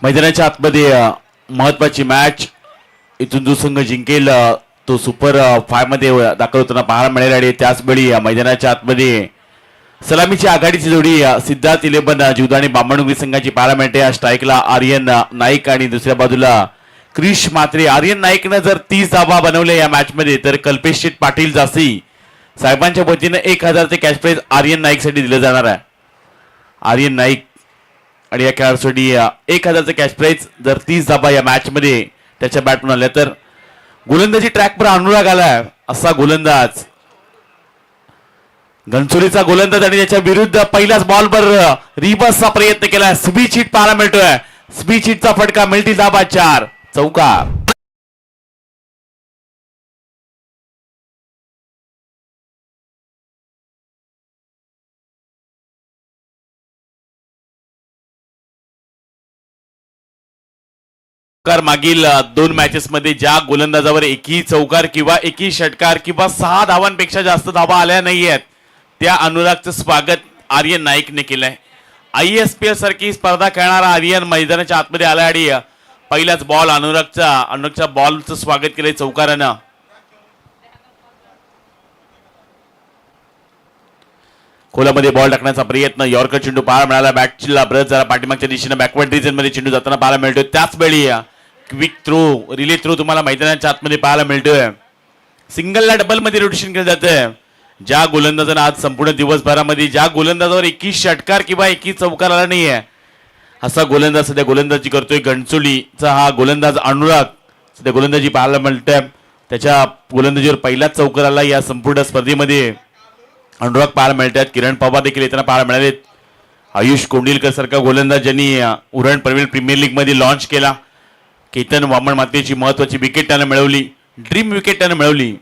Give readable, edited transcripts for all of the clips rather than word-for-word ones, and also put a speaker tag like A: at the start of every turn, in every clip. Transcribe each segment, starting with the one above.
A: मैदानाच्या आतमध्ये महत्वाची मॅच. इथून जो संघ जिंकेल तो सुपर 5 मध्ये दाखल होताना पाहायला मिळेल. आणि त्याचवेळी मैदानाच्या आतमध्ये सलामीची आघाडीची जोडी सिद्धार्थ 11 जीवदानी बामणुंगरी संघाची पाहायला मिळते. या स्ट्राईकला आर्यन नाईक आणि दुसऱ्या बाजूला क्रिश म्हात्रे. आर्यन नाईकनं जर 30 धावा बनवल्या या मॅच मध्ये तर कल्पेश शेठ पाटील जासी साहेबांच्या वतीनं 1000चे कॅश प्राइज आर्यन नाईक साठी दिलं जाणार आहे. आर्यन नाईक आणि या खेळाडूसाठी 1000चे कॅश प्राइज जर 30 धावा या मॅच मध्ये त्याच्या बॅटमन आल्या तर. गोलंदाजी ट्रॅकवर अनुराग आलाय. असा गोलंदाज घनसोलीचा गोलंदाज आणि त्याच्या विरुद्ध पहिल्याच बॉलवर रिवर्सचा प्रयत्न केलाय. स्पीड हिट पाहायला मिळतोय. स्पीड हिटचा फटका मिळतील धाबा 4 चौका. मागील 2 मॅचेस मध्ये ज्या गोलंदाजावर एकही चौकार किंवा एकही षटकार किंवा 6 धावांपेक्षा जास्त धावा आल्या नाहीयेत त्या अनुरागचं स्वागत आर्यन नाईकने केलंय. ISPL सारखी स्पर्धा खेळणारा आर्यन मैदानाच्या आतमध्ये आला आणि पहिलाच बॉल अनुरागच्या बॉलचं स्वागत केलंय चौकारानं. खोलामध्ये बॉल टाकण्याचा प्रयत्न. यॉर्कर चेंडू पाहायला मिळाला. बॅटला ब्रश जरा पाठीमागच्या दिशेने बॅकवर्ड रिजन मध्ये चेंडू जाताना पाहायला मिळतोय. त्याच वेळी क्विक थ्रो रिले थ्रो तुम्हाला मैदानाच्या आतमध्ये पाहायला मिळतोय. सिंगलला डबल मध्ये रोटेशन केलं जातंय. ज्या गोलंदाजानं आज संपूर्ण दिवसभरामध्ये ज्या गोलंदाजावर एकही षटकार किंवा एकही चौकार आला नाहीये असा गोलंदाज सध्या गोलंदाजी करतोय घनसोलीचा हा गोलंदाज अनुराग सध्या गोलंदाजी पाहायला मिळतोय. त्याच्या गोलंदाजीवर पहिलाच चौकार आला या संपूर्ण स्पर्धेमध्ये अनुराग पाहायला मिळतात. किरण पवार देखील येताना पाहायला मिळालेत. आयुष कोंडिलकर सारखा गोलंदाज ज्यांनी उरण प्रवीण प्रीमियर लीग मध्ये लॉन्च केला. केतन वामन मातेची महत्वाची विकेट त्यानं मिळवली. ड्रीम विकेट त्यानं मिळवली.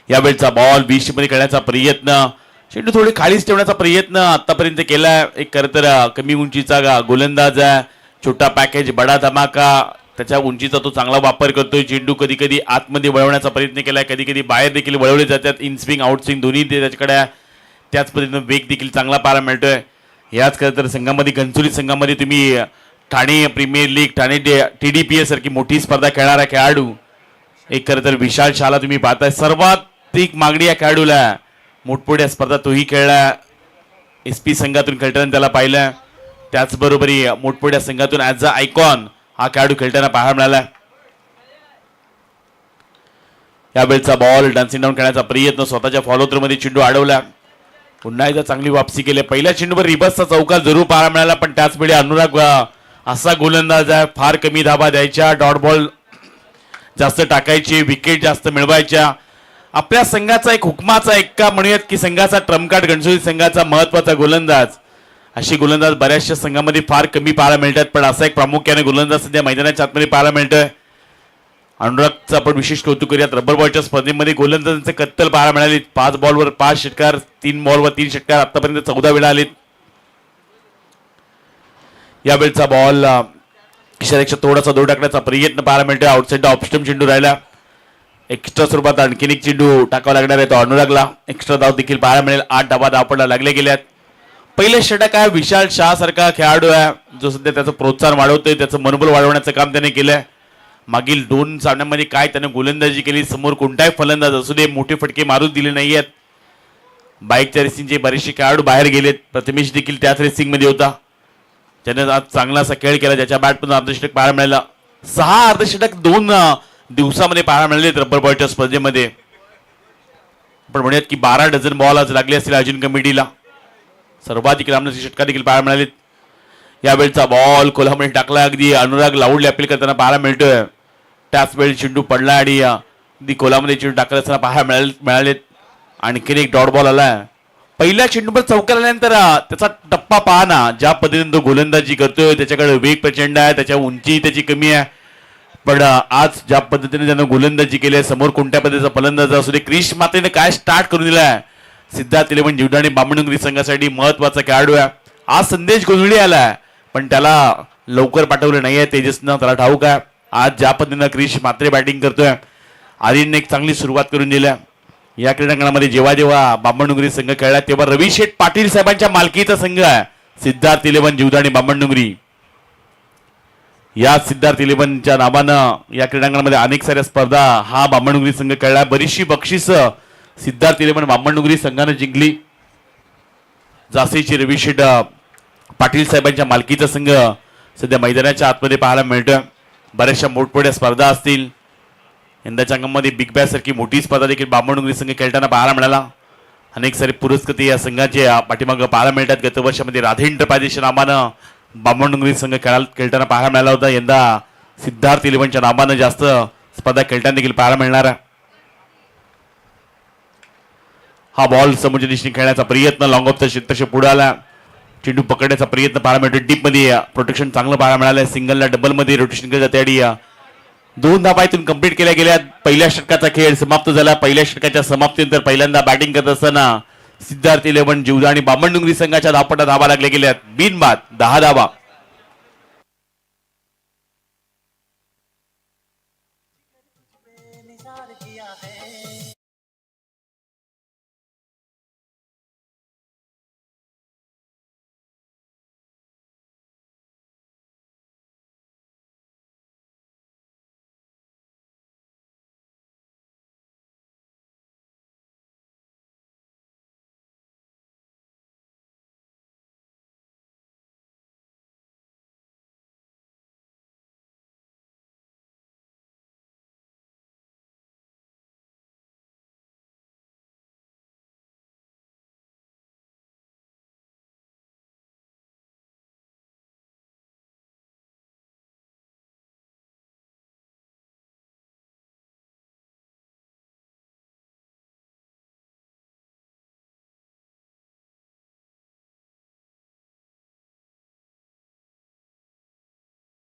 A: यावेळचा बॉल 20 मध्ये खेळण्याचा प्रयत्न. चेंडू थोडी खालीच ठेवण्याचा प्रयत्न आतापर्यंत केलाय. एक खरं तर कमी उंचीचा गोलंदाज आहे. छोटा पॅकेज बडा धमाका. त्याच्या उंचीचा तो चांगला वापर करतोय. चेंडू कधी कधी आतमध्ये वळवण्याचा प्रयत्न केलाय. कधी कधी बाहेर देखील वळवले जातात. इन स्विंग आउट स्विंग दोन्ही त्याच्याकडे. त्याच पद्धतीनं वेग देखील चांगला पाहायला मिळतोय. याच खरं तर संघामध्ये घनसोली संघामध्ये तुम्ही Thane premier league Thane TDPA सारखी मोठी स्पर्धा खेळणारा खेळाडू एक खरं तर विशाल शाला तुम्ही पाहताय. सर्वाधिक मागणी या खेळाडूला. मोठमोठ्या स्पर्धा तोही खेळला. SP संघातून खेळताना त्याला पाहिलं. त्याचबरोबर मोठमोठ्या संघातून ॲज अ आयकॉन हा खेळाडू खेळताना पाहायला मिळाला. यावेळचा बॉल डान्सिंग डाऊन खेळण्याचा प्रयत्न. स्वतःच्या फॉलो थ्रू मध्ये चेंडू अडवला. पुन्हा एकदा चांगली वापसी केली. पहिल्या चेंडूवर रिवर्सचा चौकार जरूर पाहायला मिळाला पण त्याच वेळी अनुराग असा गोलंदाज आहे. फार कमी धाबा द्यायच्या. डॉट बॉल जास्त टाकायची. विकेट जास्त मिळवायच्या. आपल्या संघाचा एक हुकमाचा एक्का म्हणूयात की संघाचा ट्रम्पकार्ड घनसोली संघाचा महत्वाचा गोलंदाज. अशी गोलंदाज बऱ्याचशा संघामध्ये फार कमी पाहायला मिळतात पण असा एक प्रामुख्याने गोलंदाज सध्या मैदानाच्या आतमध्ये पाहायला मिळतोय. अनुरागचं आपण विशेष कौतुक करूयात. रबर बॉलच्या स्पर्धेमध्ये गोलंदाजांचे कत्तल पाहायला मिळाले. 5 बॉलवर 5 षटकार 3 बॉलवर 3 षटकार आतापर्यंत 14 वेळा आलेत. यावेळचा बॉल इशारेक्षा थोडासा दूर टाकण्याचा प्रयत्न पाहायला मिळतोय. आउटसाइड ऑफ स्टंप चेंडू राहिला. एक्स्ट्रा स्वरूपात आणखीन एक चेंडू टाकावा लागणार आहे तो अनुरागला. एक्स्ट्रा धाव देखील पाहायला मिळेल. 8 धावा धावपडला लागले गेल्यात. पहिले षटक आहे विशाल शाह सारखा खेळाडू आहे जो सध्या त्याचं प्रोत्साहन वाढवतोय. त्याचं मनोबल वाढवण्याचं काम त्याने केलंय. मागील 2 सामन्यांमध्ये काय त्याने गोलंदाजी केली. समोर कोणताही फलंदाज असू दे मोठे फटके मारून दिले नाहीयेत. बाईकच्या रेसिंगचे बरेचसे खेळाडू बाहेर गेलेत. प्रथमेश देखील त्याच रेसिंग मध्ये होता. त्याने आज चांगला असा खेळ केला. ज्याच्या बॅटमधून अर्धषटक पाहायला मिळाला. 6 अर्धषटक 2 दिवसामध्ये पाहायला मिळाले रबर बॉलच्या स्पर्धेमध्ये. आपण म्हणूयात की 12 डझन बॉल आज लागले असतील अर्जुन कमिटीला. सर्वाधिक लांबचे षटकार देखील पाहायला मिळाले. यावेळचा बॉल कोल्हामध्ये टाकला. अगदी अनुराग लाऊडली अपील करताना पाहायला मिळतोय. त्याच वेळी चेंडू पडला आणि अगदी कोल्हामध्ये चेंडू टाकत असताना पाहायला मिळालेत. आणखीन एक डॉट बॉल आला. पहिल्या चेंडूवर चौकार आल्यानंतर त्याचा टप्पा पहा ना. ज्या पद्धतीने तो गोलंदाजी करतोय. त्याच्याकडे वेग प्रचंड आहे. त्याच्या उंची त्याची कमी आहे पण आज ज्या पद्धतीने त्यानं गोलंदाजी केली आहे. समोर कोणत्या पद्धतीचा फलंदाज असू दे. क्रिश मातेने काय स्टार्ट करून दिलाय. सिद्धार्थ 11 जीवदानी बामणुंगरी संघासाठी महत्वाचा खेळाडू आहे. आज संदेश गोंधळी आलाय पण त्याला लवकर पाठवलं नाहीये तेजसनं. त्याला ठाऊक आहे आज ज्या पद्धतीनं क्रिश मात्रे बॅटिंग करतोय. आर्यनने एक चांगली सुरुवात करून दिली. या क्रीडांगणामध्ये जेव्हा जेव्हा बामणडुंगरी संघ खेळला तेव्हा रवी शेठ पाटील साहेबांच्या मालकीचा संघ आहे सिद्धार्थ इलेव्हन जीवदाणी बामणडुंगरी. या सिद्धार्थ इलेव्हनच्या नावानं या क्रीडांगणामध्ये अनेक साऱ्या स्पर्धा हा बामणडुंगरी संघ खेळला. बरीचशी बक्षीस सिद्धार्थ इलेव्हन बामणडुंगरी संघानं जिंकली. जासेची रवी शेठ पाटील साहेबांच्या मालकीचा संघ सध्या मैदानाच्या आतमध्ये पाहायला मिळतोय. बऱ्याचशा मोठमोठ्या स्पर्धा असतील. यंदाच्या अंगामध्ये बिग बॅश सारखी मोठी स्पर्धा देखील बामणडुंगरी संघ खेळताना पाहायला मिळाला. अनेक सारे पुरस्कृती या संघाचे पाठीमागं पाहायला मिळतात. गत वर्षामध्ये राधे एंटरप्राइजेसच्या नावानं बामणडुंगरी संघ खेळताना पाहायला मिळाला होता. यंदा सिद्धार्थ इलेव्हनच्या नावानं जास्त स्पर्धा खेळताना देखील पाहायला मिळणार आहे. हा बॉल समोरच्या दिशेने खेळण्याचा प्रयत्न लॉंग ऑफ द क्षेत्रक्षे पुढे आला. चेंडू पकडण्याचा प्रयत्न पाहायला मिळतो. डीप मध्ये प्रोटेक्शन चांगलं पाहायला मिळालं. सिंगलला डबल मध्ये रोटेशन केलं जाते आणि 2 धावा इथून कंप्लीट केल्या गेल्या. पहिल्या षटकाचा खेळ समाप्त झाला. पहिल्या षटकाच्या समाप्तीनंतर पहिल्यांदा बॅटिंग करत असताना सिद्धार्थ इलेव्हन जीवदा आणि बामणडुंगरी संघाच्या धावपटा धावा लागल्या गेल्या. बिनबाद 10 धावा.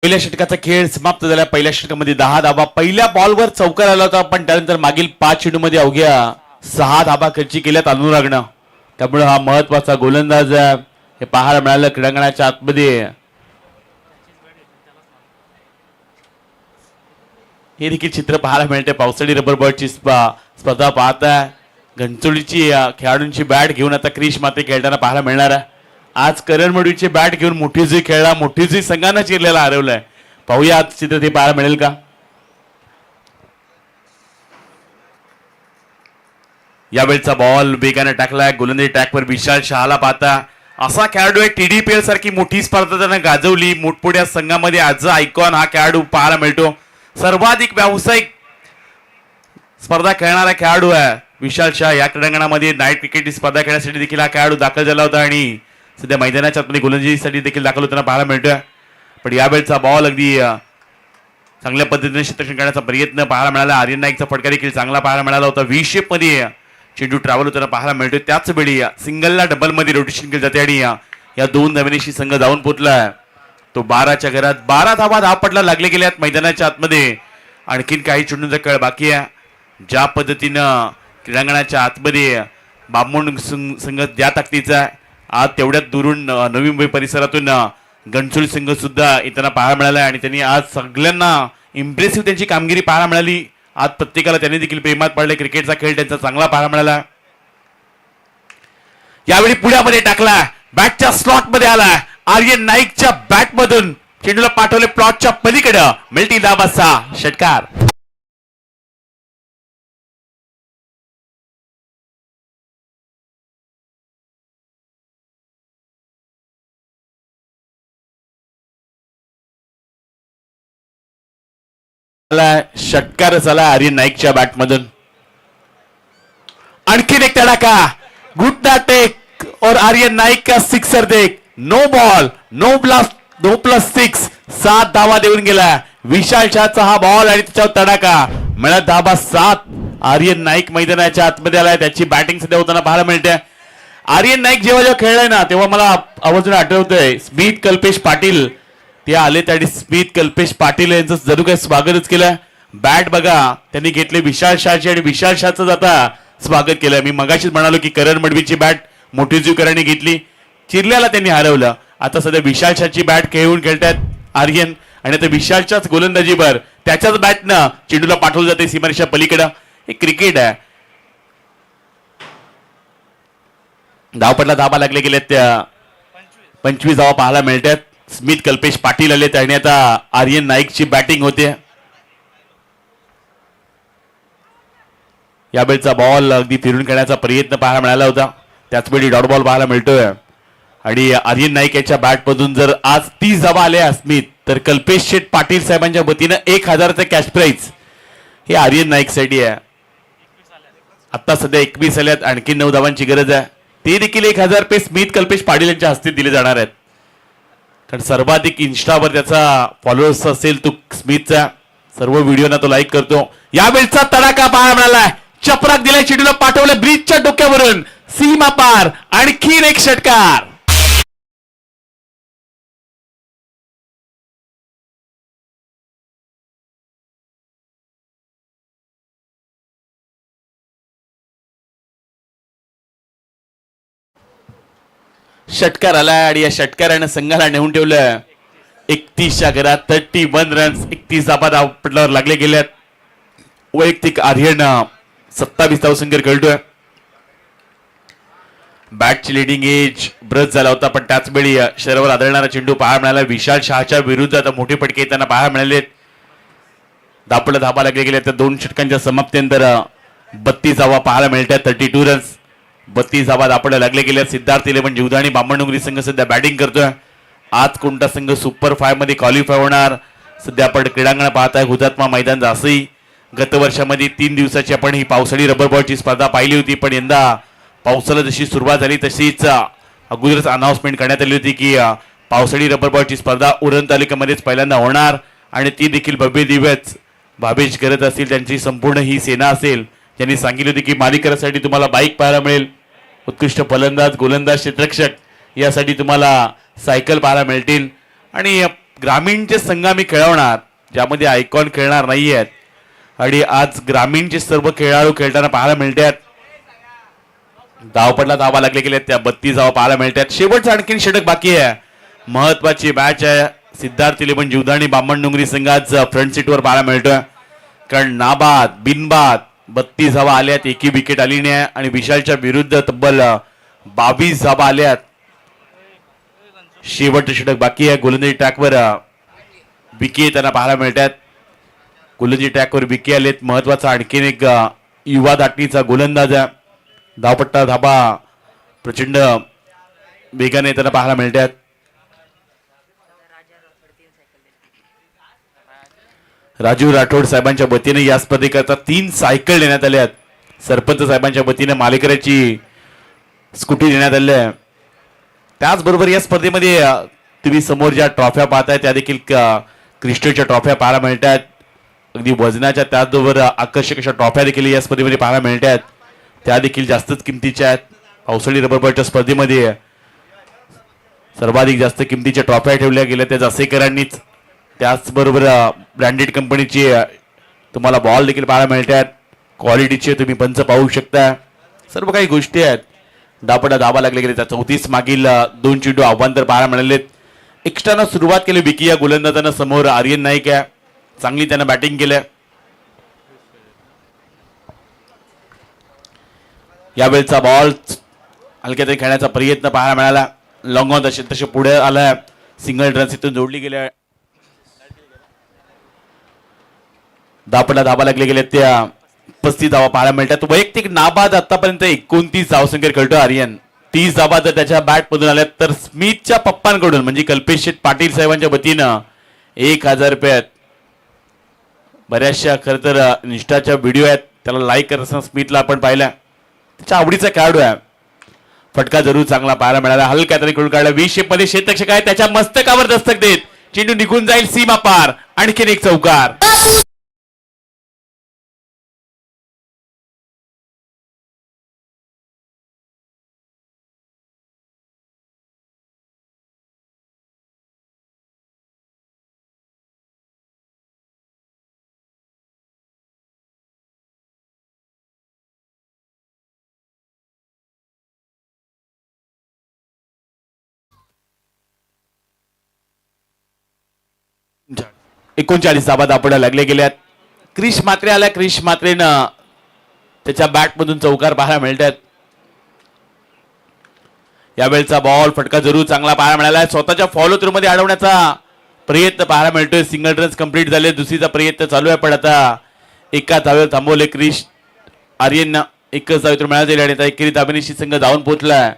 A: पहिल्या षटकाचा खेळ समाप्त झाला. पहिल्या षटकामध्ये 10 धावा. पहिल्या बॉलवर चौकार आला होता पण त्यानंतर मागील 5 चेंडूमध्ये अवघ्या 6 धावा खर्ची केल्यात अनुरागनं. त्यामुळे हा महत्वाचा गोलंदाज हे पाहायला मिळालं क्रीडांगणाच्या आतमध्ये. हे देखील चित्र पाहायला मिळते. पावसाळी रबर बॉलची स्पर्धा पाहता घनचोलीची खेळाडूंची बॅट घेऊन आता क्रिश माते खेळताना पाहायला मिळणार आहे. आज करण मडवीची बॅट घेऊन मोठीजी खेळला. मोठीजी संघानं चिरलेला हरवलाय. पाहूया आज चित्र ते पाहायला मिळेल का. यावेळचा बॉल वेगाने टाकलाय. गोलंदाजी ट्रॅकवर विशाल शहाला पाहता असा खेळाडू आहे. TDPL सारखी मोठी स्पर्धा त्यानं गाजवली. मोठमोठ्या संघामध्ये आज आयकॉन हा खेळाडू पाहायला मिळतो. सर्वाधिक व्यावसायिक स्पर्धा खेळणारा खेळाडू आहे विशाल शाह. या क्रीडांगणामध्ये नाईट क्रिकेट स्पर्धा खेळण्यासाठी देखील हा खेळाडू दाखल झाला होता आणि सध्या मैदानाच्या आतमध्ये गोलंदाजीसाठी देखील दाखल होताना पाहायला मिळतोय. पण यावेळचा बॉल अगदी चांगल्या पद्धतीने क्षेत्ररक्षण करण्याचा प्रयत्न पाहायला मिळाला. आर्यन नाईकचा फटका देखील चांगला पाहायला मिळाला होता. व्ही शेप मध्ये चेंडू ट्रॅव्हल होताना पाहायला मिळतोय. त्याच वेळी सिंगलला डबल मध्ये रोटेशन केलं जाते आणि या 2 धावेशी संघ जाऊन पोहोचला. तो 12च्या घरात 12 धावा धावपटला लागले गेल्यात मैदानाच्या आतमध्ये. आणखीन काही चेंडूंचा खेळ बाकी आहे. ज्या पद्धतीनं क्रीडांगणाच्या आतमध्ये बामणडुंगरी संघ ज्या ताकदीचा आहे आज तेवढ्यात दुरून नवी मुंबई परिसरातून घनसोली संघ सुद्धा इथं पाहायला मिळाला आणि त्यांनी आज सगळ्यांना इम्प्रेसिव्ह त्यांची कामगिरी पाहायला मिळाली. आज प्रत्येकाला त्यांनी देखील प्रेमात पडले. क्रिकेटचा खेळ त्यांचा चांगला पाहायला मिळाला. यावेळी पुढ्यामध्ये टाकला. बॅटच्या स्लॉट मध्ये आला. आर्यन नाईकच्या बॅट मधून चेंडूला पाठवले प्लॉटच्या पलीकडे. मिल्टी दाबाचा षटकार. षटकार झाला आर्यन नाईकच्या बॅट मधून. आणखीन एक तडाखा. गुड टेक और आर्यन नाईक का सिक्सर देख. No ball no blast no plus 6. 7 धावा देऊन गेला विशाल शहाचा हा बॉल आणि त्याच्यावर तडाखा. मिळत धावा 7. आर्यन नाईक मैदानाच्या आतमध्ये आलाय. त्याची बॅटिंग सध्या होताना पाहायला मिळते. आर्यन नाईक जेव्हा खेळलाय ना तेव्हा मला आवर्जून आठवतंय स्मित कल्पेश पाटील ते आले आणि स्मित कल्पेश पाटील यांचं जरूर काही स्वागतच केलं. बॅट बघा त्यांनी घेतले विशाल शहाची आणि विशाल शहाचं आता स्वागत केलं. मी मगाशीच म्हणालो की करण मडवीची बॅट मोठी जीवकरांनी घेतली. चिरल्याला त्यांनी हरवलं. आता सध्या विशाल शहाची बॅट खेळून खेळतात आर्यन आणि आता विशालच्याच गोलंदाजीवर त्याच्याच बॅटनं चेंडूला पाठवलं जाते सीमारेषा पलीकडं. हे क्रिकेट आहे. धावपटला धाबा लागले गेले त्या 25 धावा पाहायला मिळतात. स्मित कल्पेश पाटील आले आणि आता आर्यन नाईकची बॅटिंग होते. यावेळचा बॉल अगदी फिरून खेळण्याचा प्रयत्न पाहायला मिळाला होता. त्याचवेळी डॉट बॉल पाहायला मिळतोय आणि आर्यन नाईक याच्या बॅटमधून जर आज 30 धावा आल्या स्मित तर कल्पेश शेठ पाटील साहेबांच्या वतीनं 1000चं कॅश प्राइज हे आर्यन नाईक साठी आहे. आता सध्या 21 आल्यात, आणखी 9 धावांची गरज आहे. ते देखील 1000 रुपये स्मित कल्पेश पाटील यांच्या हस्ते दिले जाणार आहेत. कारण सर्वाधिक इंस्टावर त्याचा फॉलोअर्स असेल तो स्मितचा. सर्व व्हिडिओना तो लाईक करतो. यावेळचा तडाखा पाहायला मिळालाय. चपराक दिलाय, चेंडूला पाठवलं ब्रिजच्या डोक्यावरून सीमा पार, आणखीन एक षटकार. षटकार आलाय आणि या षटकारानं संघाला नेऊन ठेवलं 31च्या घरात. 31 रन्स, 31 धाबा धावपटलावर लागले गेल्यात. वैयक्तिक आर्यन 27 धावसंख्येवर खेळतोय. बॅटची लिडिंग एज ब्रश झाला होता, पण त्याच वेळी शरीरावर आदळणारा चेंडू पाहायला मिळाला. विशाल शहाच्या विरुद्ध आता मोठे फटके त्यांना पाहायला मिळाले. धापडला धाबा लागले गेले. त्या 2 षटकांच्या समाप्तीनंतर 32 धावा पाहायला मिळतात. 32 रन्स, 32 धावा धापडला लागले गेले. सिद्धार्थ इलेवन जीवदानी बामणडोंगरी संघ सध्या बॅटिंग करतोय. आज कोणता संघ सुपर 5 मध्ये क्वालिफाय होणार सध्या आपण क्रीडांगण पाहताय हुतात्मा मैदान झांसी. गत वर्षामध्ये 3 दिवसाची आपण ही पावसाळी रबर बॉलची स्पर्धा पाहिली होती, पण यंदा पावसाला जशी सुरुवात झाली तशीच अगोदरच अनाउन्समेंट करण्यात आली होती की पावसाळी रबर बॉलची स्पर्धा उरण तालुक्यामध्येच पहिल्यांदा होणार आणि ती देखील भव्य दिव्यच भावेश करत असतील. त्यांची संपूर्ण ही सेना असेल ज्यांनी सांगितले होते की मालिकरासाठी तुम्हाला बाईक पाहायला मिळेल, उत्कृष्ट फलंदाज, गोलंदाज, क्षेत्ररक्षक यासाठी तुम्हाला सायकल पाहायला मिळतील आणि ग्रामीणचे संघ आम्ही खेळवणार ज्यामध्ये आयकॉन खेळणार नाही आहेत आणि आज ग्रामीणचे सर्व खेळाडू खेळताना पाहायला मिळतात. धावपटला धावा लागले गेले, त्या 32 धावा पाहायला मिळतात. शेवटचं आणखीन षटक बाकी आहे. महत्वाची मॅच आहे. सिद्धार्थ इलेवन जीवदानी बामणडोंगरी संघ आज फ्रंट सीटवर पाहायला मिळतोय, कारण नाबाद बिनबाद 32 धावा आल्यात, एकही विकेट आली नाही आणि विशालच्या विरुद्ध तब्बल 22 धावा आल्यात. शेवटचं षटक बाकी आहे. गोलंदाजी ट्रॅकवर विके त्यांना पाहायला मिळतात. गोलंदाजी ट्रॅकवर विके आलेत. महत्वाचा आणखीन एक युवा दाटणीचा गोलंदाज आहे. धावपट्टा धाबा प्रचंड वेगाने त्यांना पाहायला मिळतात. राजीव राठोड साहेबांच्या वतीने या स्पर्धेकरता 3 सायकल देण्यात आल्या आहेत. सरपंच साहेबांच्या वतीने मालिकराची स्कूटी देण्यात आली आहे. त्याचबरोबर या स्पर्धेमध्ये तुम्ही समोर ज्या ट्रॉफ्या पाहताय त्या देखील क्रिस्टलच्या ट्रॉफ्या पाहायला मिळतात. अगदी वजनाच्या त्याचबरोबर आकर्षक अशा ट्रॉफ्या देखील या स्पर्धेमध्ये पाहायला मिळतात. त्या देखील जास्तच किमतीच्या आहेत. पावसाळी रबर बॉलच्या स्पर्धेमध्ये सर्वाधिक जास्त किमतीच्या ट्रॉफ्या ठेवल्या गेल्या त्या जासेकरांनीच. त्याचबरोबर ब्रँडेड कंपनीची तुम्हाला बॉल देखील पाहायला मिळतात. क्वालिटीचे तुम्ही पंच पाहू शकता. सर्व काही गोष्टी आहेत. धापडा धाबा लागले गेले. त्या 34 मागील 2 चेंडू आव्हान तर पाहायला मिळालेत. एक्स्ट्रानं सुरुवात केली विकी या गोलंदाजांना. समोर आर्यन नाईक आहे, चांगली त्यानं बॅटिंग केलं. यावेळचा बॉल हलक्यात खेळण्याचा प्रयत्न पाहायला मिळाला. लॉंग ऑन तसे पुढे आलाय. सिंगल रन्स इथून जोडली गेल्या. धापडा धाबा लागले गेले. त्या 35 धावा पाहायला मिळतात. वैयक्तिक नाबाद आतापर्यंत 29 धावसंख्येवर खेळतो आर्यन. 30 धावा जर त्याच्या बॅट मधून आल्या तर स्मिथच्या पप्पांकडून म्हणजे कल्पेश शेठ पाटील साहेबांच्या वतीनं 1000 रुपये आहेत. बऱ्याचशा खरं तर इंस्टाच्या व्हिडिओ आहेत, त्याला लाईक करत असताना स्मिथला आपण पाहिला. त्याच्या आवडीचा खेळाडू आहे. फटका जरूर चांगला पाहायला मिळाला. हलक्या तरी खेळून काढला. 20 शेप मध्ये क्षेत्ररक्षक आहे, त्याच्या मस्तकावर दस्तक देत चेंडू निघून जाईल सीमा पार. आणखीन एक चौकार. एकोणचाळीस धाबा धापडा लागले गेल्यात. क्रिश मात्रे आल्या. क्रिश मात्रेनं त्याच्या बॅट मधून चौकार पाहायला मिळतात. यावेळचा बॉल फटका जरूर चांगला पाहायला मिळाला आहे. स्वतःच्या फॉलो थ्रू मध्ये अडवण्याचा प्रयत्न पाहायला मिळतोय. सिंगल रन्स कंप्लीट झाले. दुसरीचा प्रयत्न चालू आहे पण आता एका धावेवर थांबवले क्रिश आर्यन. एकच धावेतून मिळाला जाईल आणि आता एकेरीत अभिनिशी संघ जाऊन पोहोचला.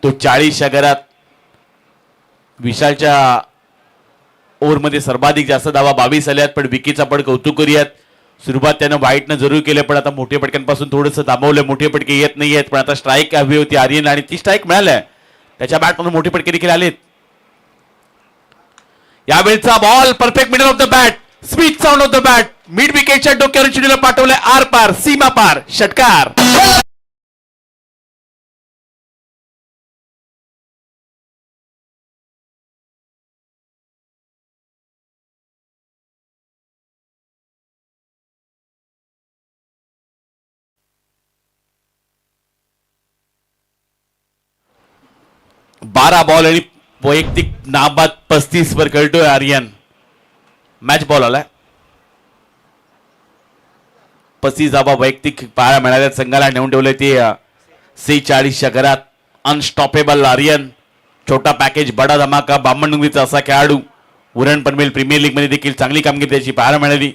A: तो 40च्या घरात. विशालच्या ओव्हरमध्ये सर्वाधिक जास्त धावा 22 आल्यात पण विकीचा पण कौतुक करूयात. सुरुवात त्यानं वाईटनं जरूर केलं पण आता मोठ्या पटक्यांपासून थोडंसं थांबवलं. मोठे पटके येत नाही आहेत पण आता स्ट्राईक हवी होती आर्यन आणि ती स्ट्राईक मिळाल्या. त्याच्या बॅटमधून मोठे पटके देखील आलेत. यावेळचा ball perfect middle of the bat. Sweet sound of the bat. Mid विकेटच्या डोक्यावर चिडीला पाठवलंय आर पार सीमा पार षटकार. बारा बॉल आणि वैयक्तिक नाबाद 35 वर खेळतोय आर्यन. मॅच बॉल आलाय. 35 धावा वैयक्तिक पाहायला मिळाल्या संघाला नेऊन ठेवले ते 46च्या घरात. अनस्टॉपेबल आर्यन. छोटा पॅकेज बडा धमाका. बामणडुंगरीचा असा खेळाडू. उरण पनवेल प्रीमियर लीग मध्ये देखील चांगली कामगिरी त्याची पाहायला मिळाली.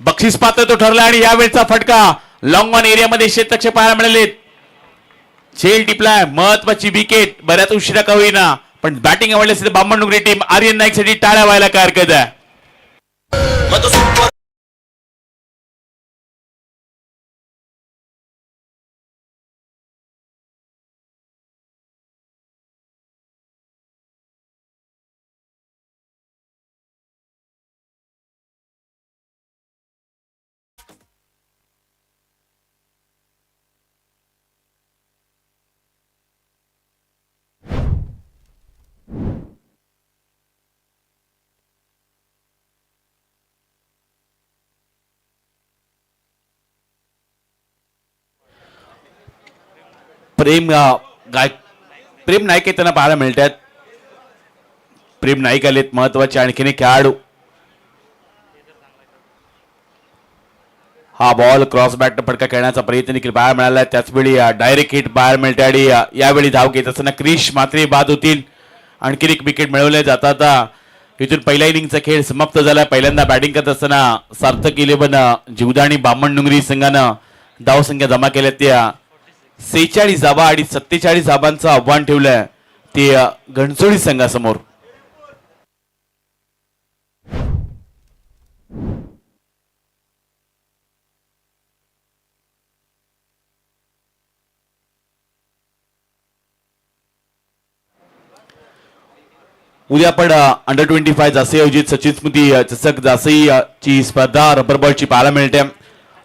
A: बक्षीस पात्र तो ठरला आणि यावेळचा फटका लॉंग ऑन एरियामध्ये क्षेत्ररक्षक पाहायला मिळाले. झेल टिपलाय. महत्वाची विकेट बऱ्याच उशिरा का होईना पण बॅटिंग आवडली असेल बामणडुंगरी टीम आर्यन नाईक साठी टाळ्या व्हायला काय हरकत आहे. प्रेम प्रेम नाईक त्यांना पाहायला मिळतात. प्रेम नाईक आलेत महत्वाचे आणखीन एक खेळाडू. हा बॉल क्रॉस बॅट फटका खेळण्याचा प्रयत्न देखील पाहायला मिळाला. त्याचवेळी डायरेक्ट हिट पाहायला मिळते आणि यावेळी धाव घेत असताना क्रिश मात्रे बाद होतील. आणखीन एक विकेट मिळवले जातात. इथून पहिल्या इनिंगचा खेळ समाप्त झाला. पहिल्यांदा बॅटिंग करत असताना सार्थक 11 जीवदानी बामणडुंगरी संघानं धावसंख्या जमा केल्या त्या 46 धावा आणि 47 धावांचं आव्हान ठेवलंय ते घणसोळी संघासमोर. उद्या पण अंडर 25 जासे आयोजित सचिन स्मृती चषक जासई ची स्पर्धा रबर बॉलची पाहायला मिळते.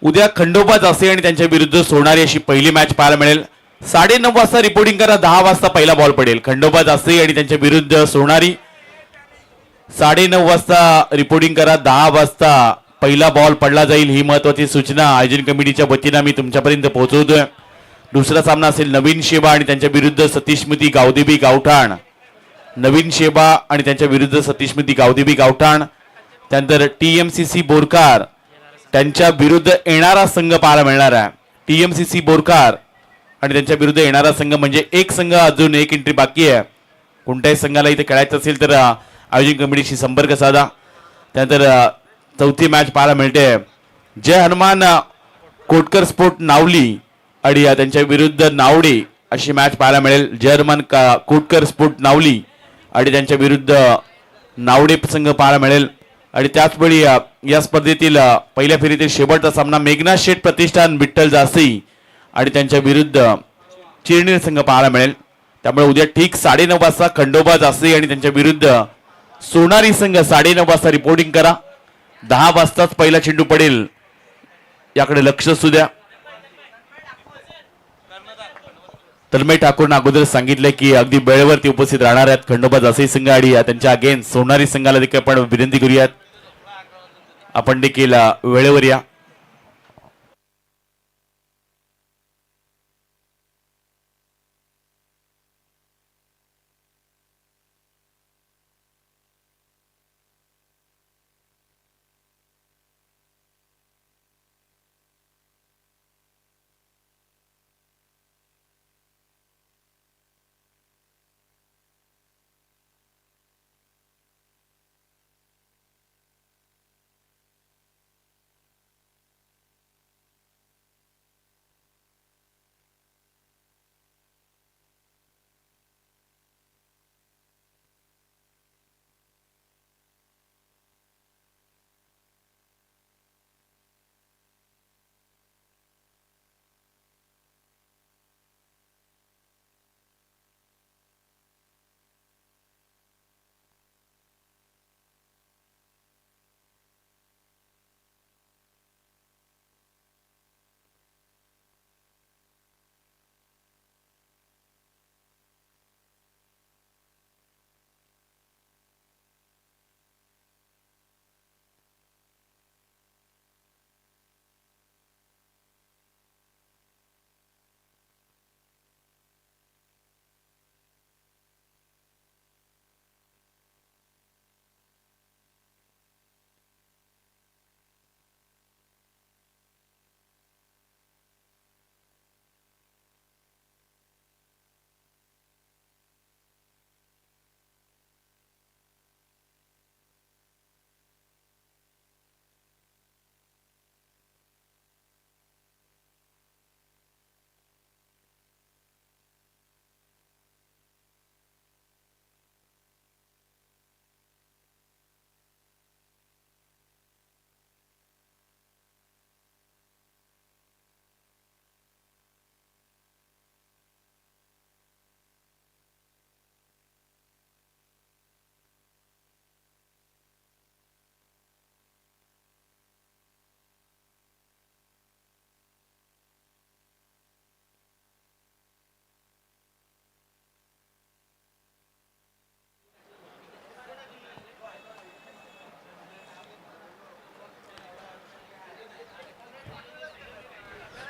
A: उद्या खंडोबा जासे आणि त्यांच्या विरुद्ध सोनारी अशी पहिली मॅच पाहायला मिळेल. 9:30 वाजता रिपोर्टिंग करा. 10 वाजता पहिला बॉल पडेल. खंडोबा जासे आणि त्यांच्या विरुद्ध सोनारी. 9:30 वाजता रिपोर्टिंग करा. 10 वाजता पहिला बॉल पडला जाईल. ही महत्वाची सूचना आयोजन कमिटीच्या वतीनं मी तुमच्यापर्यंत पोहोचवतोय. दुसरा सामना असेल नवीन शेबा आणि त्यांच्या विरुद्ध सतीश स्मृती गावदेवी गावठाण. नवीन शेबा आणि त्यांच्या विरुद्ध सतीश स्मृती गावदेवी गावठाण. त्यानंतर TMCC बोरकार त्यांच्या विरुद्ध येणारा संघ पाहायला मिळणार आहे. TMCC बोरकार आणि त्यांच्या विरुद्ध येणारा संघ म्हणजे एक संघ अजून एक एंट्री बाकी आहे. कोणत्याही संघाला इथे खेळायचं असेल तर आयोजन कमिटीशी संपर्क साधा. त्यानंतर चौथी मॅच पाहायला मिळते जय हनुमान कोटकर स्पोर्ट नावली आणि त्यांच्या विरुद्ध नावडे अशी मॅच पाहायला मिळेल. जय हनुमान कोटकर स्पोर्ट नावली आणि त्यांच्या विरुद्ध नावडे संघ पाहायला मिळेल. आणि त्याचवेळी या स्पर्धेतील पहिल्या फेरीतील शेवटचा सामना मेघना शेठ प्रतिष्ठान विठ्ठल जासई आणि त्यांच्या विरुद्ध चिरनीर संघ पाहायला मिळेल. त्यामुळे उद्या ठीक 9:30 वाजता खंडोबा जासई आणि त्यांच्या विरुद्ध सोनारी संघ 9:30 वाजता रिपोर्टिंग करा. 10 वाजताच पहिला चेंडू पडेल याकडे लक्ष असू द्या. तन्मय ठाकूरनं अगोदर सांगितलं की अगदी वेळेवरती उपस्थित राहणार आहेत खंडोबा जासई संघ आणि त्यांच्या अगेन्स्ट सोनारी संघाला देखील आपण विनंती करूयात आपण देखील वेळेवर या.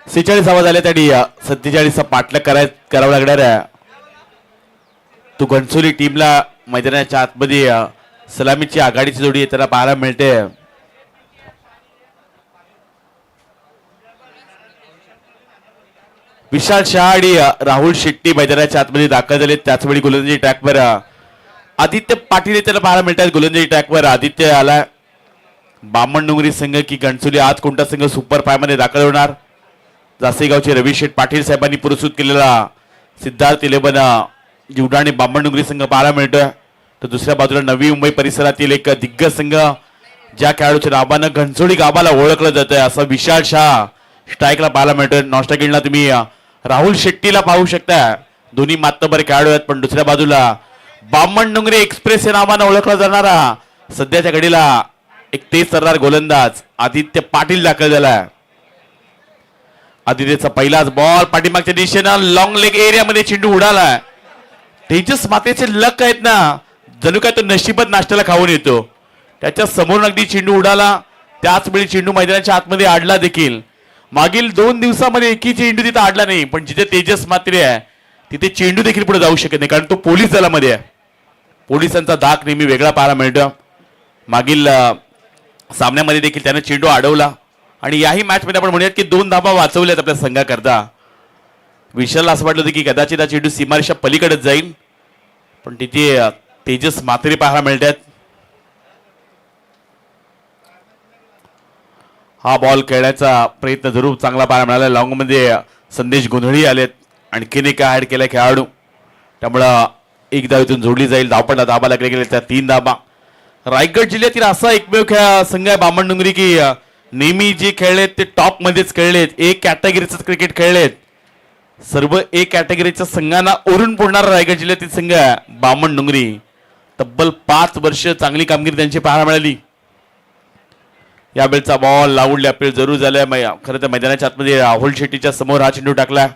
A: 46 धावा झाल्या तरी 47 पाठलाग करावं लागणार आहे. तो घणसोली टीमला मैदानाच्या आतमध्ये सलामीची आघाडीची जोडी त्याला पाहायला मिळते. विशाल शहा आणि राहुल शेट्टी मैदानाच्या आतमध्ये दाखल झाले. त्याचवेळी गोलंदाजी ट्रॅकवर आदित्य पाटील त्याला पाहायला मिळतात. गोलंदाजी ट्रॅकवर आदित्य आला. बामणडोंगरी संघ की घणसोली आज कोणता संघ सुपर 5 मध्ये दाखल होणार. जासेगावचे रवी शेठ पाटील साहेबांनी पुरस्कृत केलेला सिद्धार्थ 11 जीवडा आणि बामणडोंगरी संघ पाहायला मिळतोय. तर दुसऱ्या बाजूला नवी मुंबई परिसरातील एक दिग्गज संघ ज्या खेळाडूच्या नावानं घणसोली गावाला ओळखलं जातंय असा विशाल शाह स्ट्राईकला पाहायला मिळतोय. नॉनस्ट्राईकला तुम्ही राहुल शेट्टीला पाहू शकता. दोन्ही मातबर खेळाडू आहेत. पण दुसऱ्या बाजूला बामणडोंगरी एक्सप्रेस या नावानं ओळखला जाणारा सध्याच्या घडीला एक तेज तर्रार गोलंदाज आदित्य पाटील दाखल झालाय. आदित्यचा पहिलाच बॉल पाठीमागच्या दिशेनं लॉंग लेग एरियामध्ये चेंडू उडालाय. तेजस मातेचे लक आहेत ना, जणू काय तो नशिबत नाश्त्याला खाऊन येतो. त्याच्या समोरून अगदी चेंडू उडाला. त्याच वेळी चेंडू मैदानाच्या आतमध्ये आडला देखील. मागील 2 दिवसामध्ये एकही चेंडू तिथे आडला नाही. पण जिथे तेजस मात्रे आहे तिथे चेंडू देखील पुढे जाऊ शकत नाही, कारण तो पोलीस दलामध्ये आहे. पोलिसांचा धाक नेहमी वेगळा पाहायला मिळतो. मागील सामन्यामध्ये देखील त्याने चेंडू अडवला आणि याही मॅच मध्ये आपण म्हणूयात की 2 धाबा वाचवल्यात आपल्या संघाकरता. विशालला असं वाटलं होतं की कदाचित हा चेंडू सीमारेषा पलीकडेच जाईल, पण तिथे तेजस मात्रे पाहायला मिळतात. हा बॉल खेळण्याचा प्रयत्न जरूर चांगला पाहायला मिळाला. लॉंग मध्ये संदेश गोंधळी आलेत. आणखीन एक ऍड केलाय खेळाडू, त्यामुळं एक धाव इथून जोडली जाईल. धावपडला धाबा लागले गेले त्या 3 धाबा. रायगड जिल्ह्यातील असा एकमेव संघ आहे बामणडोंगरी की नेहमी जे खेळलेत ते टॉप मध्येच खेळलेत. एक कॅटेगरीच क्रिकेट खेळलेत. सर्व एक कॅटेगरीच्या संघांना ओरून पुरणारा रायगड जिल्ह्यातील संघ आहे बामणडोंगरी. तब्बल 5 वर्ष चांगली कामगिरी त्यांची पाहायला मिळाली. यावेळचा बॉल लावून अपील जरूर झालाय. खरं तर मैदानाच्या आतमध्ये राहुल शेट्टीच्या समोर हा चेंडू टाकला.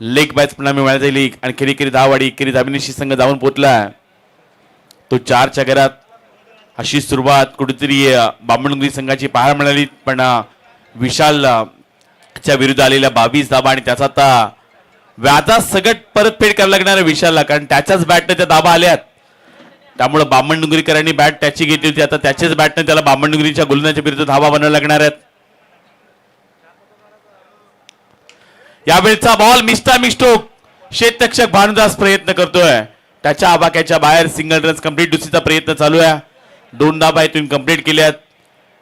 A: लेग बॅट्समॅनला मिळायला जाईल. आणखी एकेरी धावाडी एकेरी धाबीनिशी संघ जाऊन पोहोचला. तो 4च्या घरात. अशी सुरुवात कुठेतरी बामणडोंगरी संघाची पाहायला मिळाली. पण विशालच्या विरुद्ध आलेल्या 22 धाबा आणि त्याचा आता व्याजा सगट परतफेड करायला लागणार आहे विशालला, कारण त्याच्याच बॅटने त्या धाबा आल्यात. त्यामुळे बामणडोंगरीकरांनी बॅट त्याची घेतली होती. आता त्याच्याच बॅटने त्याला बामणडोंगरीच्या गोलंदाजाच्या विरुद्ध धाबा बनवायला लागणार आहेत. यावेळचा बॉल मिस्टोक शेतरक्षक भानुदास प्रयत्न करतोय. त्याच्या आबाक्याच्या बाहेर सिंगल रन्स कंप्लीट दुसरीचा प्रयत्न चालू आहे. 2 धाबा इथून कंप्लीट केल्यात.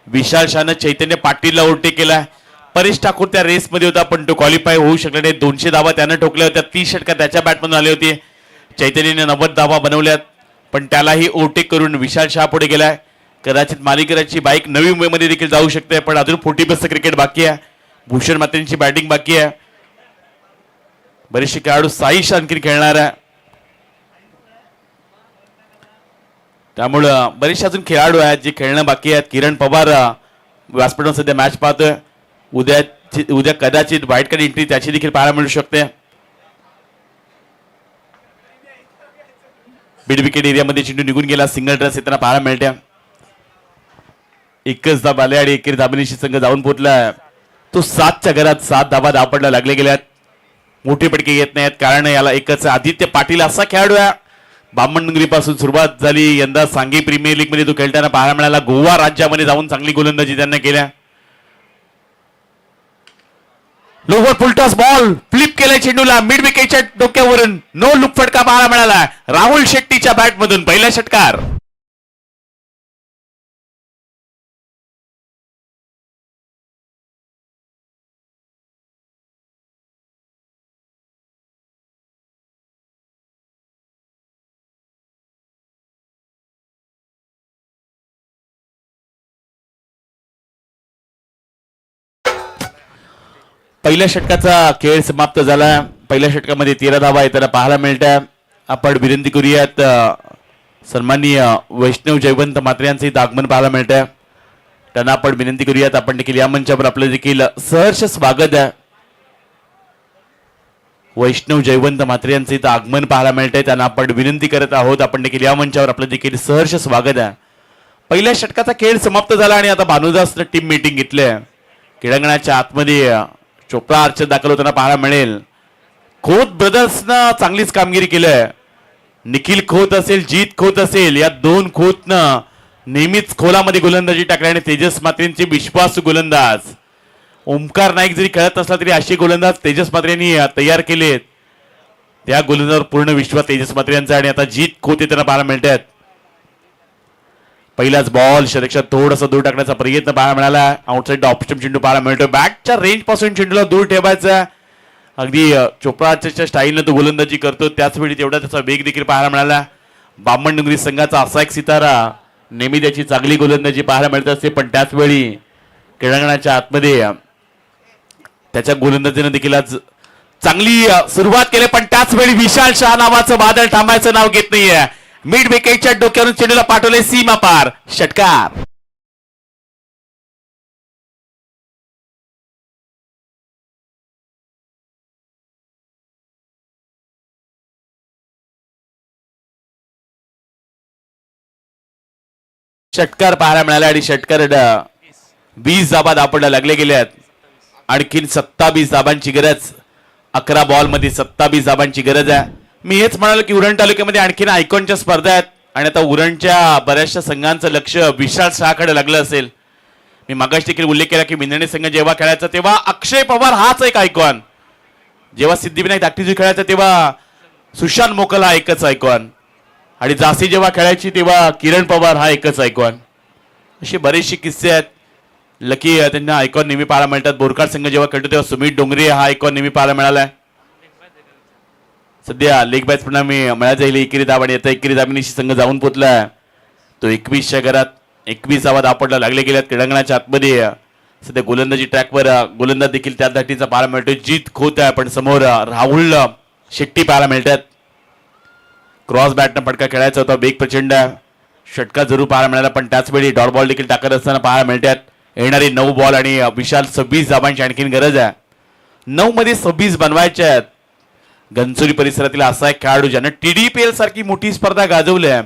A: विशाल शाहनं चैतन्य पाटीलला ओव्हरटेक केलाय. परेश ठाकूर त्या रेसमध्ये होता पण तो क्वालिफाय होऊ शकला नाही. 200 धाबा त्यानं ठोकल्या होत्या. 30 षटकार त्याच्या बॅटमधून आले होते. चैतन्यने 90 धाबा बनवल्यात, पण त्यालाही ओव्हरटेक करून विशाल शाह पुढे गेलाय. कदाचित मालिकराची बाईक नवी मुंबईमध्ये देखील जाऊ शकते, पण अजून 40+ क्रिकेट बाकी आहे. भूषण मात्रेंची बॅटिंग बाकी आहे. बरेचसे खेळाडू साईश आणखी खेळणार आहे. त्यामुळं बरेचसे अजून खेळाडू आहेत जे खेळणं बाकी आहेत. किरण पवार व्यासपीठावर सध्या मॅच पाहतोय. उद्या कदाचित व्हाईट कार्ड एंट्री त्याची देखील पाहायला मिळू शकते. मिड विकेट एरियामध्ये चेंडू निघून गेला. सिंगल रन्स येताना पाहायला मिळत्या. एकच धाब आले आणि एकेरी धाबीनिशी संघ जाऊन पोहोचला. तो 7च्या घरात 7 धाबा धावपडला लागले गेल्यात. मोठे पटके येत नाहीत, कारण याला एकच आदित्य पाटील असा खेळाडू आहे. बामणडोंगरी पासून सुरुवात झाली. यंदा सांघी प्रीमियर लीग मध्ये तो खेळताना पाहायला मिळाला. गोवा राज्यामध्ये जाऊन चांगली गोलंदाजी त्यांना केल्या. लोवर फुलटॉस बॉल फ्लिप केलाय चेंडूला मिड विकेटच्या डोक्यावरून. नो लुक फटका पाहायला मिळाला राहुल शेट्टीच्या बॅटमधून. पहिला षटकार. पहिल्या षटकाचा खेळ समाप्त झाला. पहिल्या षटकामध्ये 13 धावा येताना पाहायला मिळतात. आपण विनंती करूयात सन्माननीय वैष्णव जयवंत मात्रे यांचं इथं आगमन पाहायला मिळतं. त्यांना आपण विनंती करूयात आपण देखील या मंचावर आपलं देखील सहर्ष स्वागत आहे. वैष्णव जयवंत मात्रे यांचं इथं आगमन पाहायला मिळतंय. त्यांना आपण विनंती करत आहोत आपण देखील या मंचावर आपलं देखील सहर्ष स्वागत आहे. पहिल्या षटकाचा खेळ समाप्त झाला आणि आता भानुदासनं टीम मीटिंग घेतली. क्रीडांगणाच्या आतमध्ये चोपडा अर्चर दाखल होताना पाहायला मिळेल. खोत ब्रदर्सनं चांगलीच कामगिरी केलंय. निखिल खोत असेल, जीत खोत असेल, या दोन खोतनं नेहमीच खोलामध्ये गोलंदाजी टाकली आणि तेजस मात्रेंचे विश्वासू गोलंदाज ओमकार नाईक जरी खेळत असला तरी असे गोलंदाज तेजस मात्रे यांनी तयार केलेत. त्या गोलंदाजावर पूर्ण विश्वास तेजस मात्रे यांचा आणि आता जीत खोत त्यांना पाहायला मिळतात. पहिलाच बॉल शतकात थोडासा दूर टाकण्याचा प्रयत्न पाहायला मिळाला. आउटसाइड ऑफ स्टंप चेंडू पाहायला मिळतो. बॅटच्या रेंज पासून चेंडूला दूर ठेवायचा. अगदी चोपडाच्या स्टाईलनं तो गोलंदाजी करतो. त्याच वेळी तेवढा त्याचा वेग देखील पाहायला मिळाला. बामण डोंगरी संघाचा असा एक सितारा नेहमी त्याची चांगली गोलंदाजी पाहायला मिळत असते, पण त्याच वेळी क्रीडांगणाच्या आतमध्ये त्याच्या गोलंदाजीने देखील आज चांगली सुरुवात केली, पण त्याच वेळी विशाल शाह नावाचं वादळ थांबायचं नाव घेत नाहीये. मिड विकेटच्या डोक्यावरून चेंडूला पाठवले सीमा पार. षटकार. षटकार पाहायला मिळाला आणि षटकार 20 धाबा दापडला लागले गेले आहेत. आणखीन 27 धाबांची गरज. 11 बॉल मध्ये 27 धाबांची गरज आहे. मी हेच म्हणालो की उरण तालुक्यामध्ये आणखीन आयकॉनच्या स्पर्धा आहेत आणि आता उरणच्या बऱ्याचशा संघांचं लक्ष विशाल शाहकडे लागलं असेल. मी मागाशी देखील उल्लेख केला की मिंदणी संघ जेव्हा खेळायचा तेव्हा अक्षय पवार हाच एक आयकॉन, जेव्हा सिद्धिविनायक धाकटीजी खेळायचा तेव्हा सुशांत मोकल हा एकच आयकॉन, आणि जासी जेव्हा खेळायची तेव्हा किरण पवार हा एकच आयकॉन. असे बरेचसे किस्से आहेत. लकी त्यांना आयकॉन नेहमी पाहायला मिळतात. बोरकार संघ जेव्हा खेळतो तेव्हा सुमित डोंगरे हा आयकॉन नेहमी पाहायला मिळालाय. सध्या लेग बॅच पुन्हा मी मिळायला जाईल एकेरी दाब आणि आता एकेरी दाबिनीशी संघ जाऊन पोचलाय. तो 21च्या घरात 21 धावा दापडला लागले गेल्यात क्रीडांगणाच्या आतमध्ये. सध्या गोलंदाजी ट्रॅकवर गोलंदाज देखील त्या धाटीचा पाहायला मिळतो. जीत खोत आहे, पण समोर राहुल शेट्टी पाहायला मिळतात. क्रॉस बॅटनं फटका खेळायचा होता. वेग प्रचंड आहे. षटकार जरूर पाहायला मिळाला, पण त्याच वेळी डॉट बॉल देखील टाकत असताना पाहायला मिळतात. येणारी 9 बॉल आणि विशाल 26 धाबांची आणखीन गरज आहे. 9 मध्ये 26 बनवायचे आहेत. घनसोली परिसरातील असा एक खेळाडू ज्यानं TDPL सारखी मोठी स्पर्धा गाजवली आहे.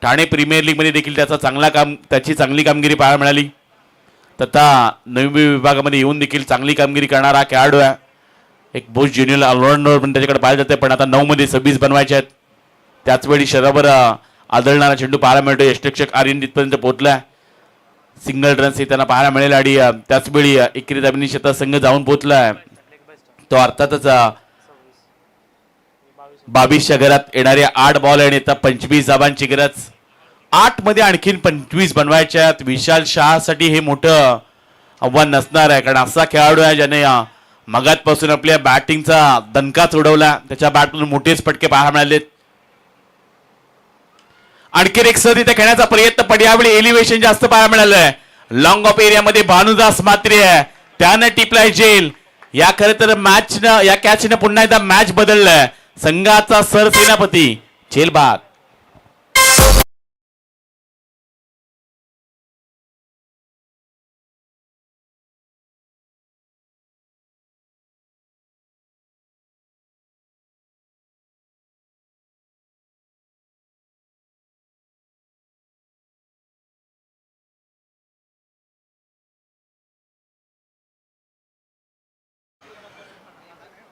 A: ठाणे प्रीमियर लीग मध्ये देखील त्याची चांगली कामगिरी पाहायला मिळाली. तथा नवी विभागामध्ये येऊन देखील चांगली कामगिरी करणारा हा खेळाडू आहे. एक बोस ज्युनियर ऑलराऊंडर पण त्याच्याकडे पाहायला जाते, पण आता 9 मध्ये 26 बनवायचे आहेत. त्याच वेळी शरीरावर आदळणारा चेंडू पाहायला मिळतो. यष्टरक्षक आर्यन तिथपर्यंत पोहोचलाय. सिंगल रन्स त्यांना पाहायला मिळेल आणि त्याच वेळी एकेरी दाबिनी शेतात संघ जाऊन पोहोचलाय. तो अर्थातच 22च्या घरात येणारे 8 बॉल आणि आता 25 धाबांची गरज. 8 मध्ये आणखीन 25 बनवायच्या. विशाल शाहसाठी हे मोठं आव्हान नसणार आहे, कारण असा खेळाडू आहे ज्याने मगातपासून आपल्या बॅटिंगचा दणकाच उडवला. त्याच्या बॅटमधून मोठेच फटके पाहायला मिळालेत. आणखीन एक सर इथे खेळण्याचा प्रयत्न, पण यावेळी एलिव्हेशन जास्त पाहायला मिळालंय. लॉंग ऑफ एरियामध्ये भानुदास मात्रे आहे, त्यानं टिपलाय जेल. या खरं तर मॅचनं या कॅचनं पुन्हा एकदा मॅच बदललाय. संघाचा सरसेनापती झेलबाद.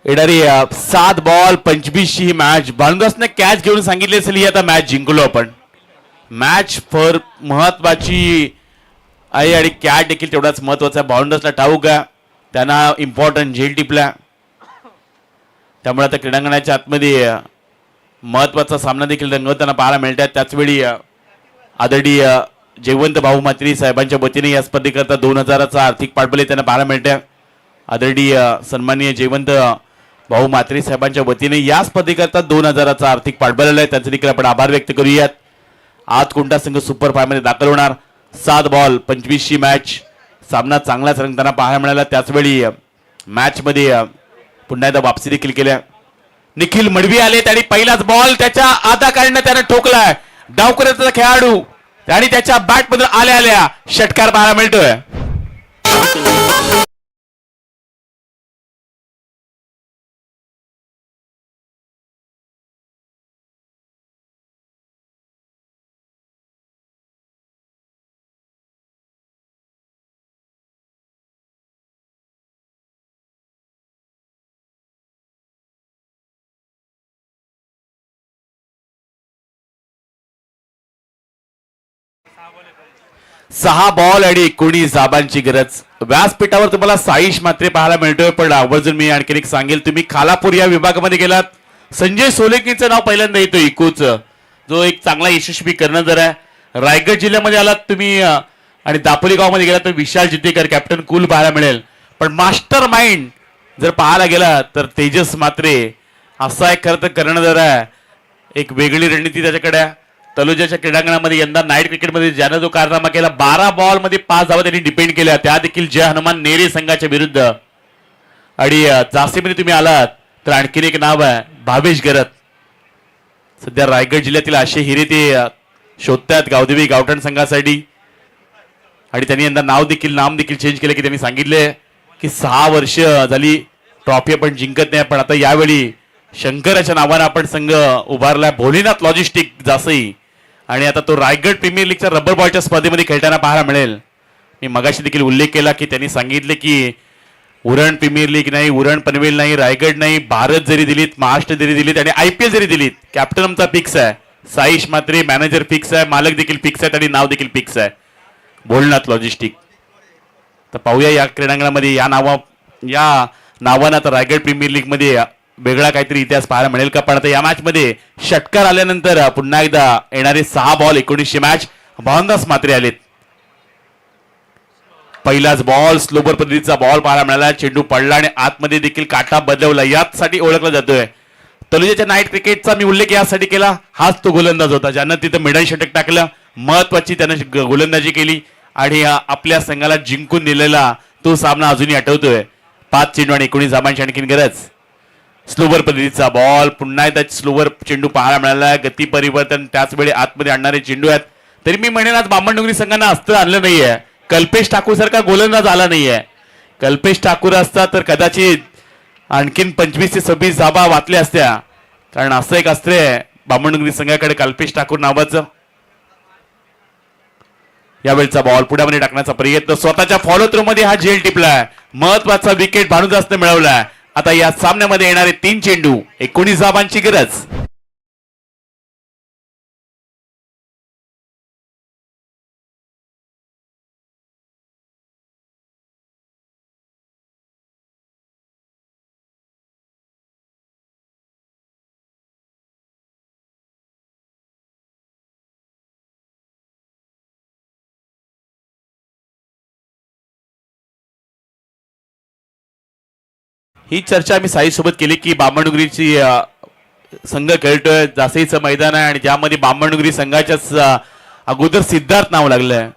A: येणारी 7 बॉल 25 ही मॅच. भानुदासनं कॅच घेऊन सांगितली असेल ही आता मॅच जिंकलो आपण. मॅच फॉर महत्वाची आहे आणि कॅच देखील तेवढाच महत्वाचा आहे. भानुदासला ठाऊक आहे त्यांना इम्पॉर्टंट झेल टिपला, त्यामुळे आता क्रीडांगणाच्या आतमध्ये महत्वाचा सामना देखील रंगवताना पाहायला मिळतात. त्याचवेळी आदरणीय जयवंत भाऊ मात्री साहेबांच्या वतीने या स्पर्धेकरता 2000चा आर्थिक पाठबळ त्यांना पाहायला मिळते. आदरणीय सन्माननीय जयवंत भाऊ मात्री साहेबांच्या वतीने या स्पर्धेकरता 2000चा आर्थिक पाठबळ आहे. त्यांचे देखील आपण आभार व्यक्त करूयात. आज कोणता संघ सुपर 5 मध्ये दाखल होणार. 7 बॉल 25 ची मॅच. सामना चांगलाच रंगताना पाहायला मिळाला. त्याचवेळी मॅच मध्ये पुन्हा एकदा वापसी देखील केल्या. निखिल मडवी आले आणि पहिलाच बॉल त्याच्या आधाकाराने त्याने ठोकलाय. डावकऱ्याचा खेळाडू आणि त्याच्या बॅट मधून आल्या षटकार पाहायला मिळतोय. 6 बॉल आणि 19 धाबांची गरज. व्यासपीठावर तुम्हाला साईश मात्रे पाहायला मिळतोय, पण आवर्जून मी आणखी एक सांगेल, तुम्ही खालापूर या विभागामध्ये गेलात, संजय सोलेकीचं नाव पहिल्यांदा येतो इकोच, जो एक चांगला यशस्वी कर्णधार आहे. रायगड जिल्ह्यामध्ये आलात तुम्ही आणि दापोली गावामध्ये गेलात तर विशाल जितेकर कॅप्टन कूल पाहायला मिळेल. पण मास्टर माइंड जर पाहायला गेला तर तेजस मात्रे असा एक खरं तर कर्णधार आहे. एक वेगळी रणनीती त्याच्याकडे आहे. तलोजाच्या क्रीडांगणामध्ये यंदा नाईट क्रिकेटमध्ये ज्यानं जो कारनामा केला, 12 बॉल मध्ये 5 धावा त्यांनी डिपेंड केल्या, त्या देखील जय हनुमान नेरे संघाच्या विरुद्ध. आणि झाशीमध्ये तुम्ही आलात तर आणखीन एक नाव आहे भावेश गरत. सध्या रायगड जिल्ह्यातील असे हिरे ते शोधतात गावदेवी गावठण संघासाठी. आणि त्यांनी यंदा नाम देखील चेंज केलं, की त्यांनी सांगितले की 6 वर्ष झाली ट्रॉफी आपण जिंकत नाही, पण आता यावेळी शंकराच्या नावानं आपण संघ उभारलाय, भोलेनाथ लॉजिस्टिक जासई. आणि आता तो रायगड प्रीमियर लीगच्या रबर बॉलच्या स्पर्धेमध्ये खेळताना पाहायला मिळेल. मी मगाशी देखील उल्लेख केला की त्यांनी सांगितले की उरण प्रीमियर लीग नाही, उरण पनवेल नाही, रायगड नाही, भारत जरी दिलीत, महाराष्ट्र जरी दिलीत आणि IPL जरी दिलीत, कॅप्टन आमचा फिक्स आहे. साईश मात्रे मॅनेजर फिक्स आहे, मालक देखील फिक्स आहेत आणि नाव देखील फिक्स आहे, भोलेनाथ लॉजिस्टिक. तर पाहूया या क्रीडांगणामध्ये या नावानं आता रायगड प्रीमियर लीग मध्ये वेगळा काहीतरी इतिहास पाहायला मिळेल का. पण आता या मॅच मध्ये षटकार आल्यानंतर पुन्हा एकदा येणारे 6 बॉल 19 मॅच भावनदास मात्रे आलेत. पहिलाच बॉल स्लोबर पद्धतीचा बॉल पाहायला मिळाला, चेंडू पडला आणि आतमध्ये देखील काटा बदलवला, यासाठी ओळखला जातोय. तलोजाच्या नाईट क्रिकेटचा मी उल्लेख यासाठी केला, हाच तो गोलंदाज होता ज्यानं तिथं मिडल षटक टाकलं, महत्वाची त्यानं गोलंदाजी केली आणि आपल्या संघाला जिंकून दिलेला तो सामना अजूनही आठवतोय. 5 चेंडू आणि 19 धाबांची आणखीन गरज. स्लोवर पद्धतीचा बॉल, पुन्हा एकदा स्लोवर चेंडू पाहायला मिळाला, गती परिवर्तन त्याच वेळी आतमध्ये आणणारे चेंडू आहेत. तरी मी म्हणेन आज बामणडोंगरी संघानं अस्त्र आणलं नाहीये, कल्पेश ठाकूर सारखा गोलंदाज आला नाहीये. कल्पेश ठाकूर असता तर कदाचित आणखीन 25 ते 26 धाबा वाचल्या असत्या, कारण असं एक अस्त्र आहे बामणडोंगरी संघाकडे कल्पेश ठाकूर नावाचं. यावेळचा बॉल पुढ्यामध्ये टाकण्याचा प्रयत्न, स्वतःच्या फॉलो थ्रो मध्ये हा झेल टिपलाय, महत्वाचा विकेट भानुदासने मिळवलाय. आता या सामन्यामध्ये येणारे 3 चेंडू 19 धाबांची गरज. ही चर्चा आम्ही साई सोबत केली की बामणडोंगरीची संघ खेळतोय, जासईचं मैदान आहे आणि ज्यामध्ये बामणडोंगरी संघाच्याच अगोदर सिद्धार्थ नाव लागलंय.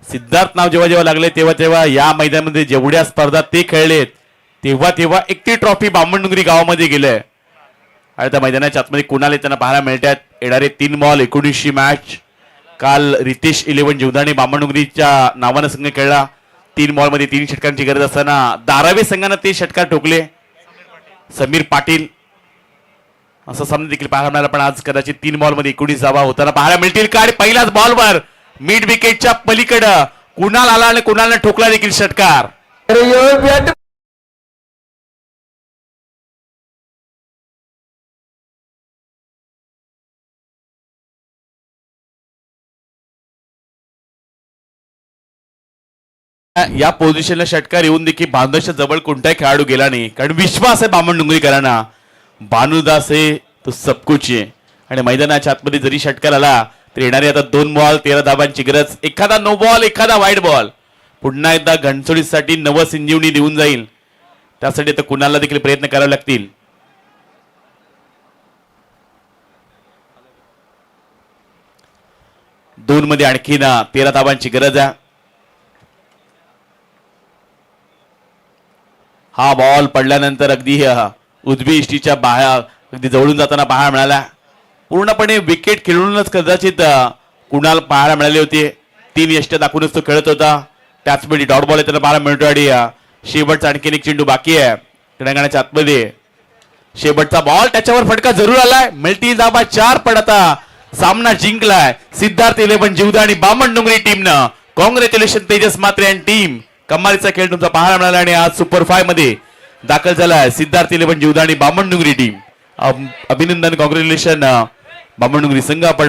A: सिद्धार्थ नाव जेव्हा जेव्हा लागले तेव्हा या मैदानामध्ये जेवढ्या स्पर्धा ते खेळलेत तेव्हा एक ती ट्रॉफी बामणडोंगरी गावामध्ये गेलंय. आणि त्या मैदानाच्या आतमध्ये कुणाला त्यांना पाहायला मिळतात. येणारे 3 बॉल 19 मॅच. काल रितेश 11 जीवदानी बामणडोंगरीच्या नावानं संघ खेळला. 3 बॉल मध्ये 3 षटकांची गरज असताना धारावी संघानं ते षटकार ठोकले. समीर पाटील असं सामना देखील पाहायला मिळाला, पण आज कदाचित 3 बॉल मध्ये 19 धावा होताना पाहायला मिळतील का. आणि पहिल्याच बॉलवर मिड विकेटच्या पलीकडं कुणाल आला आणि कुणालने ठोकला देखील षटकार. या पोझिशनला षटकार येऊन देखील भानुदासच्या जवळ कोणताही खेळाडू गेला नाही, कारण विश्वास आहे बामणडोंगरीकरांना, भानुदास आहे तो सबकुच आहे. आणि मैदानाच्या आतमध्ये जरी षटकार आला तर येणारे आता 2 बॉल 13 धाबांची गरज. एखादा नो बॉल, एखादा वाईड बॉल, पुन्हा एकदा घणसोडीसाठी नव संजीवनी देऊन जाईल. त्यासाठी आता कुणाला देखील प्रयत्न करावे लागतील. दोन मध्ये आणखीन 13 धाबांची गरज आहे. हा बॉल पडल्यानंतर अगदी उजवी इष्टीच्या बाहेर अगदी जवळून जाताना पाहायला मिळाला. पूर्णपणे विकेट खेळूनच कदाचित कुणाल पाहायला मिळाले होते. 3 यष्ट्या दाखवूनच तो खेळत होता. त्याच वेळी डॉट बॉल त्यांना पाहायला मिळतो आणि शेवटचा आणखीन एक चेंडू बाकी आहे क्रीडांगणाच्या आतमध्ये. शेवटचा बॉल त्याच्यावर फटका जरूर आलाय. मिळतील धाबा 4, पण आता सामना जिंकलाय सिद्धार्थ 11 जीवदा आणि बामणडोंगरी टीमनं. Congratulation Tejas Mhatre and team. कमालीचा खेळ तुमचा पाहायला मिळाला आणि आज सुपर 5 मध्ये दाखल झालाय सिद्धार्थ 11 जीवदा आणि बामणडोंगरी टीम. अभिनंदन, कॉंग्रॅच्युलेशन बामणडोंगरी संघ. आपण